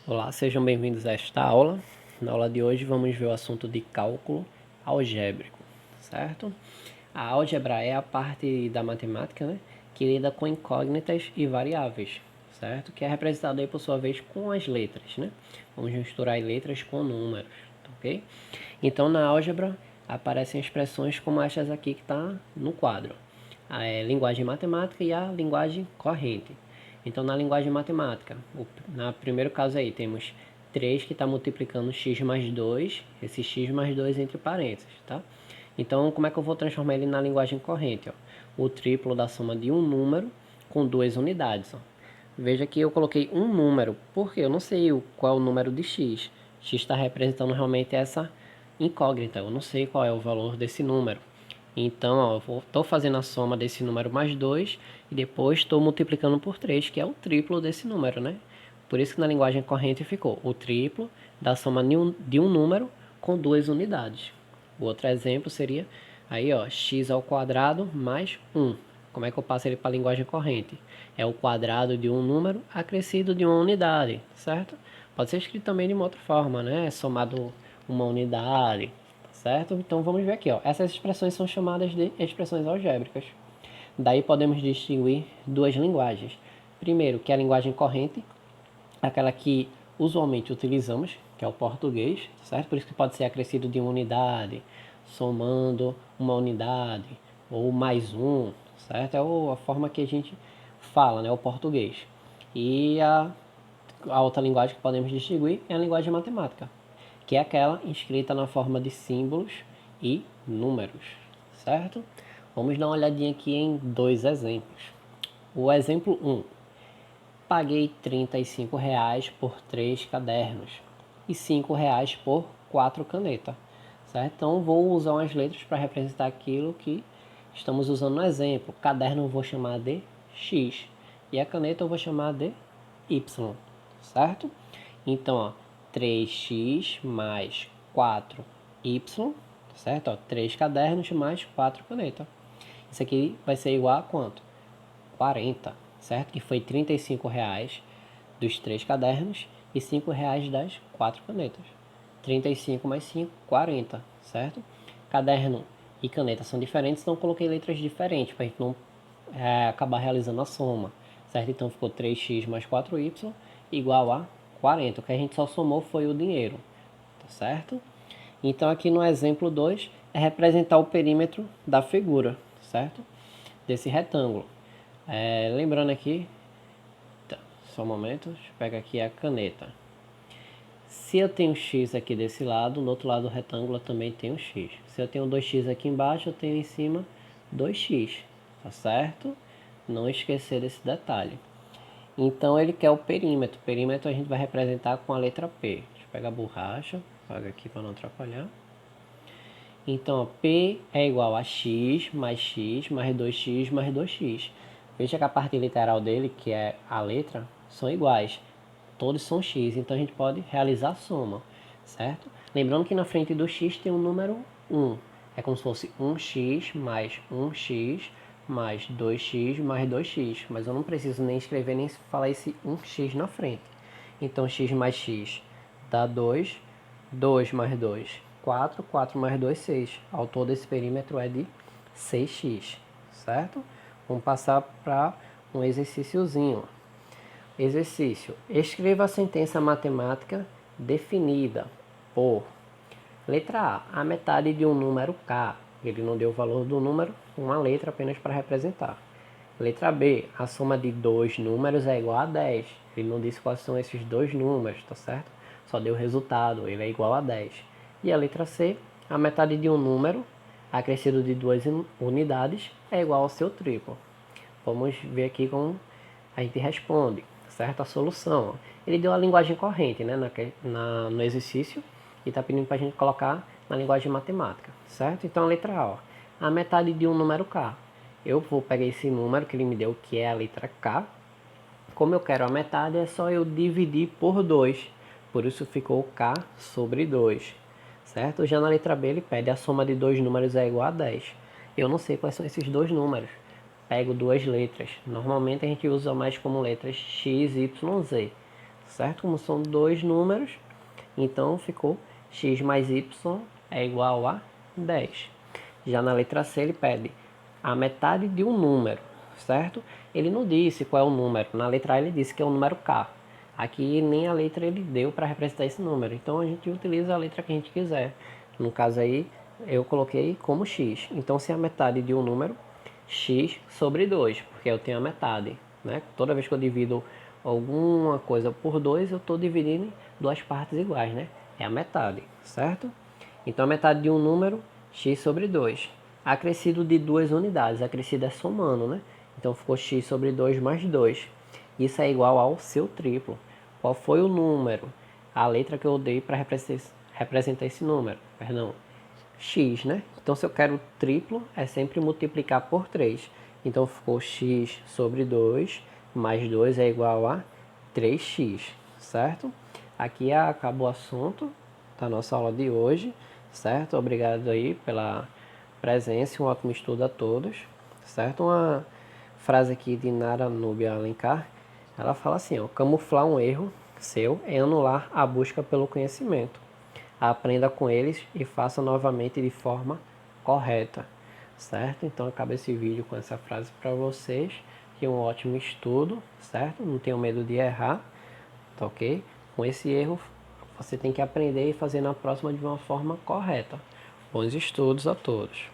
Olá, sejam bem-vindos a esta aula. Na aula de hoje vamos ver o assunto de cálculo algébrico, certo? A álgebra é a parte da matemática, né, que lida com incógnitas e variáveis, certo? Que é representada aí por sua vez com as letras, né? Vamos misturar letras com números, ok? Então na álgebra aparecem expressões como estas aqui que está no quadro. A linguagem matemática e a linguagem corrente. Então, na linguagem matemática, no primeiro caso aí, temos 3 que está multiplicando x mais 2, esse x mais 2 entre parênteses, tá? Então, como é que eu vou transformar ele na linguagem corrente? Ó? O triplo da soma de um número com duas unidades. Ó. Veja que eu coloquei um número, porque eu não sei qual é o número de x. X está representando realmente essa incógnita, eu não sei qual é o valor desse número. Então, eu estou fazendo a soma desse número mais 2 e depois estou multiplicando por 3, que é o triplo desse número, né? Por isso que na linguagem corrente ficou o triplo da soma de um número com duas unidades. O outro exemplo seria aí, ó, x ao quadrado mais 1. Como é que eu passo ele para a linguagem corrente? É o quadrado de um número acrescido de uma unidade, certo? Pode ser escrito também de uma outra forma, né? Somado uma unidade, certo? Então vamos ver aqui, ó. Essas expressões são chamadas de expressões algébricas. Daí podemos distinguir duas linguagens. Primeiro, que é a linguagem corrente, aquela que usualmente utilizamos, que é o português, certo? Por isso que pode ser acrescido de uma unidade, somando uma unidade, ou mais um, certo? É a forma que a gente fala, né? O português. E a outra linguagem que podemos distinguir é a linguagem matemática, que é aquela escrita na forma de símbolos e números, certo? Vamos dar uma olhadinha aqui em dois exemplos. O exemplo 1. Paguei R$ 35 por 3 cadernos e R$ 5 por 4 canetas, certo? Então vou usar umas letras para representar aquilo que estamos usando no exemplo. O caderno eu vou chamar de X e a caneta eu vou chamar de Y, certo? Então, ó, 3x mais 4y, certo? Ó, 3 cadernos mais 4 canetas. Isso aqui vai ser igual a quanto? 40, certo? Que foi R$ 35 dos 3 cadernos e R$ 5 das 4 canetas. 35 mais 5, 40, certo? Caderno e caneta são diferentes, então coloquei letras diferentes para a gente não acabar realizando a soma, certo? Então ficou 3x mais 4y igual a 40. O que a gente só somou foi o dinheiro, tá certo? Então aqui no exemplo 2 é representar o perímetro da figura, certo? Desse retângulo. Lembrando aqui, tá, só um momento, deixa eu pegar aqui a caneta. Se eu tenho x aqui desse lado, no outro lado do retângulo eu também tenho x. Se eu tenho 2x aqui embaixo, eu tenho em cima 2x, tá certo? Não esquecer desse detalhe. Então ele quer o perímetro. O perímetro a gente vai representar com a letra P. Deixa eu pegar a borracha, apaga aqui para não atrapalhar. Então, P é igual a x mais 2x mais 2x. Veja que a parte literal dele, que é a letra, são iguais. Todos são x, então a gente pode realizar a soma, certo? Lembrando que na frente do x tem o número 1. É como se fosse 1x mais 1x mais 2x mais 2x. Mas eu não preciso nem escrever nem falar esse 1x na frente. Então, x mais x dá 2. 2 mais 2, 4. 4 mais 2, 6. Ao todo, esse perímetro é de 6x, certo? Vamos passar para um exercíciozinho. Exercício. Escreva a sentença matemática definida por letra A metade de um número K. Ele não deu o valor do número, uma letra apenas para representar. Letra B. A soma de dois números é igual a 10. Ele não disse quais são esses dois números, tá certo? Só deu o resultado, ele é igual a 10. E a letra C. A metade de um número acrescido de duas unidades é igual ao seu triplo. Vamos ver aqui como a gente responde, certo? A solução. Ele deu a linguagem corrente, né, no exercício e está pedindo para a gente colocar na linguagem matemática, certo? Então a letra A, ó, a metade de um número K. Eu vou pegar esse número que ele me deu, que é a letra K. Como eu quero a metade, é só eu dividir por 2. Por isso ficou K sobre 2, certo? Já na letra B ele pede a soma de dois números é igual a 10. Eu não sei quais são esses dois números. Pego duas letras. Normalmente a gente usa mais como letras X, Y, Z, certo? Como são dois números, então ficou x mais y é igual a 10. Já na letra C ele pede a metade de um número, certo? Ele não disse qual é o número. Na letra A ele disse que é o número k. Aqui nem a letra ele deu para representar esse número. Então a gente utiliza a letra que a gente quiser. No caso aí eu coloquei como x. Então se é a metade de um número, x sobre 2, porque eu tenho a metade, né? Toda vez que eu divido alguma coisa por 2, eu estou dividindo em duas partes iguais, né? É a metade, certo? Então a metade de um número, x sobre 2. Acrescido de duas unidades, acrescido é somando, né? Então ficou x sobre 2 mais 2. Isso é igual ao seu triplo. Qual foi o número? A letra que eu dei para representar esse número, perdão, x, né? Então se eu quero triplo, é sempre multiplicar por 3. Então ficou x sobre 2 mais 2 é igual a 3x, certo? Aqui acabou o assunto da nossa aula de hoje, certo? Obrigado aí pela presença e um ótimo estudo a todos, certo? Uma frase aqui de Nara Nubia Alencar, ela fala assim, ó, camuflar um erro seu é anular a busca pelo conhecimento. Aprenda com eles e faça novamente de forma correta, certo? Então acaba esse vídeo com essa frase para vocês, que é um ótimo estudo, certo? Não tenham medo de errar, tá ok? Com esse erro você tem que aprender e fazer na próxima de uma forma correta. Bons estudos a todos!